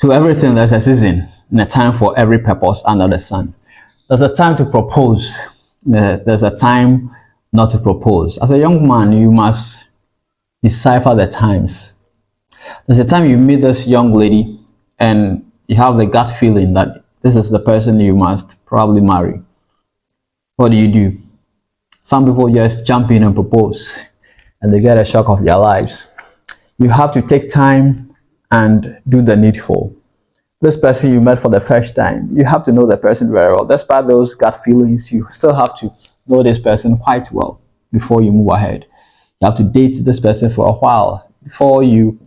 To everything, there's a season and a time for every purpose under the sun. There's a time to propose. There's a time not to propose. As a young man, you must decipher the times. There's a time you meet this young lady and you have the gut feeling that this is the person you must probably marry. What do? Some people just jump in and propose and they get a shock of their lives. You have to take time and do the needful. This person you met for the first time, you have to know the person very well. Despite those gut feelings, you still have to know this person quite well before you move ahead. You have to date this person for a while before you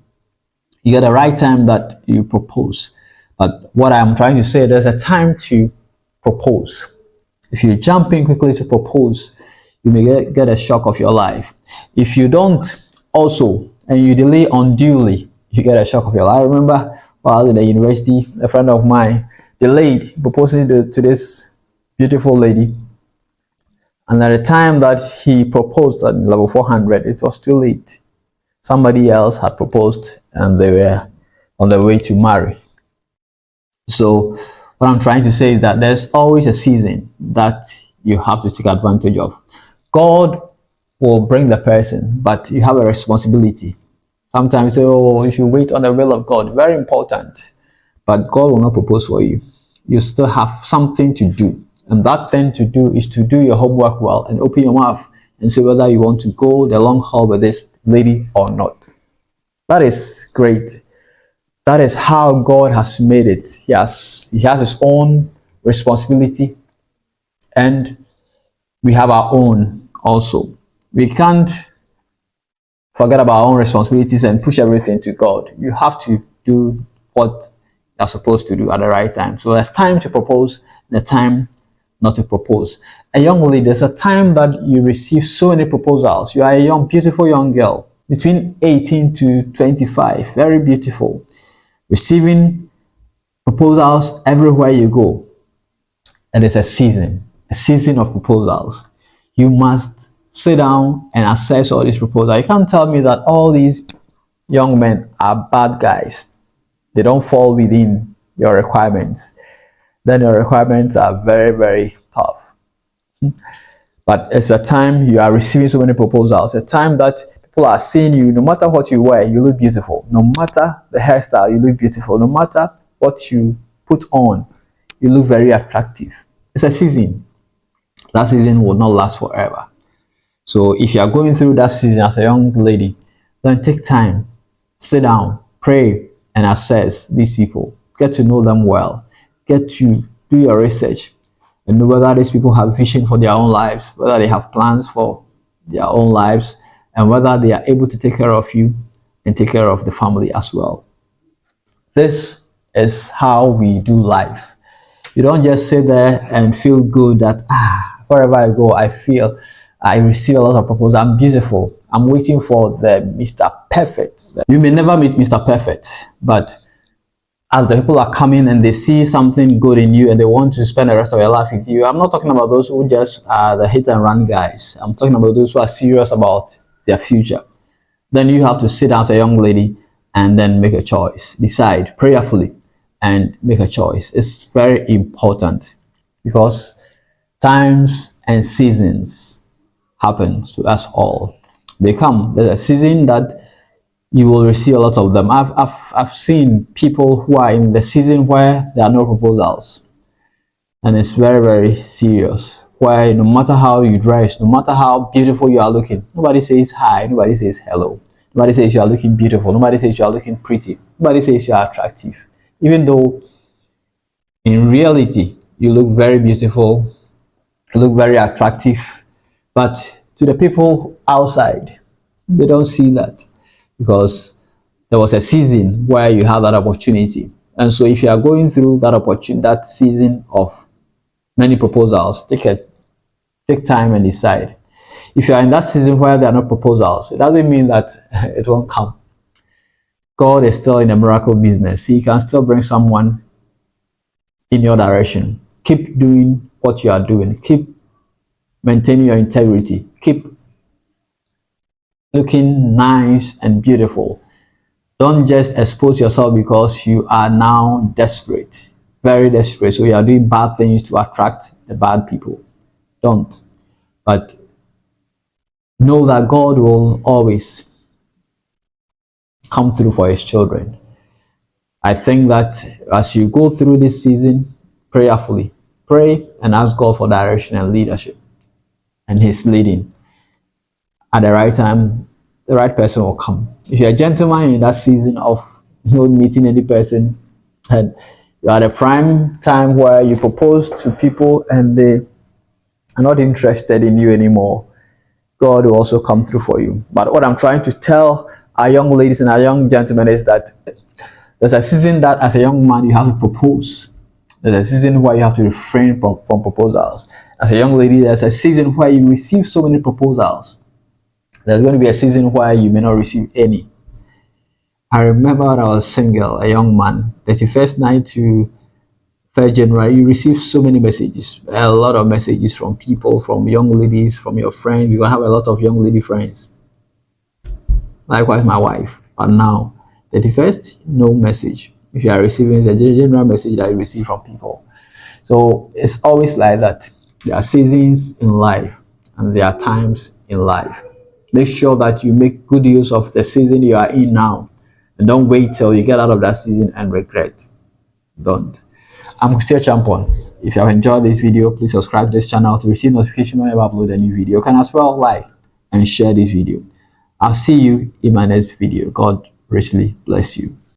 get the right time that you propose. But what I'm trying to say, there's a time to propose. If you jump in quickly to propose, you may get a shock of your life. If you don't also, and you delay unduly, you get a shock of your life. I remember while I was in the university, a friend of mine delayed proposing to this beautiful lady. And at the time that he proposed at level 400, it was too late. Somebody else had proposed and they were on their way to marry. So what I'm trying to say is that there's always a season that you have to take advantage of. God will bring the person, but you have a responsibility. Sometimes you say, oh, you should wait on the will of God. Very important. But God will not propose for you. You still have something to do. And that thing to do is to do your homework well and open your mouth and see whether you want to go the long haul with this lady or not. That is great. That is how God has made it. He has his own responsibility and we have our own also. We can't forget about our own responsibilities and push everything to God. You have to do what you're supposed to do at the right time. So there's time to propose and a time not to propose. A young lady, there's a time that you receive so many proposals. You are a beautiful young girl between 18 to 25, very beautiful, receiving proposals everywhere you go. And it's a season of proposals. You must sit down and assess all these proposals. You can't tell me that all these young men are bad guys. They don't fall within your requirements. Then your requirements are very, very tough. But it's a time you are receiving so many proposals, a time that people are seeing you. No matter what you wear, you look beautiful. No matter the hairstyle, you look beautiful. No matter what you put on, you look very attractive. It's a season. That season will not last forever. So if you are going through that season as a young lady, then take time, sit down, pray, and assess these people. Get to know them well. Get to do your research and know whether these people have vision for their own lives, whether they have plans for their own lives, and whether they are able to take care of you and take care of the family as well. This is how we do life. You don't just sit there and feel good that, wherever I go, I receive a lot of proposals. I'm beautiful. I'm waiting for the Mr. Perfect. You may never meet Mr. Perfect, but as the people are coming and they see something good in you and they want to spend the rest of their life with you, I'm not talking about those who just are the hit and run guys. I'm talking about those who are serious about their future. Then you have to sit down as a young lady and then make a choice. Decide prayerfully and make a choice. It's very important because times and seasons happen to us all. They come. There's a season that you will receive a lot of them. I've seen people who are in the season where there are no proposals, and it's very, very serious. Where no matter how you dress, no matter how beautiful you are looking, nobody says hi, nobody says hello, nobody says you are looking beautiful, nobody says you are looking pretty, nobody says you are attractive, even though in reality you look very beautiful, you look very attractive, but to the people outside, they don't see that because there was a season where you had that opportunity. And so if you are going through that opportunity, that season of many proposals, take time and decide. If you are in that season where there are no proposals, it doesn't mean that it won't come. God is still in a miracle business. He can still bring someone in your direction. Keep doing what you are doing. Keep maintaining your integrity. Keep looking nice and beautiful. Don't just expose yourself because you are now desperate, very desperate. So you are doing bad things to attract the bad people. Don't. But know that God will always come through for his children. I think that as you go through this season prayerfully, pray and ask God for direction and leadership and his leading. At the right time, the right person will come. If you're a gentleman in that season of not meeting any person, and you're at a prime time where you propose to people and they are not interested in you anymore, God will also come through for you. But what I'm trying to tell our young ladies and our young gentlemen is that there's a season that as a young man you have to propose. There's a season where you have to refrain from proposals. As a young lady, there's a season where you receive so many proposals. There's going to be a season where you may not receive any. I remember when I was single, a young man, 31st night to 1st January, you receive so many messages, a lot of messages from people, from young ladies, from your friends. You're going to have a lot of young lady friends. Likewise, my wife. But now, 31st, no message. If you are receiving, it's a general message that you receive from people. So it's always like that. There are seasons in life and there are times in life. Make sure that you make good use of the season you are in now. And don't wait till you get out of that season and regret. Don't. I'm Kusi Achampong. If you have enjoyed this video, please subscribe to this channel to receive notification whenever I upload a new video. You can as well like and share this video. I'll see you in my next video. God richly bless you.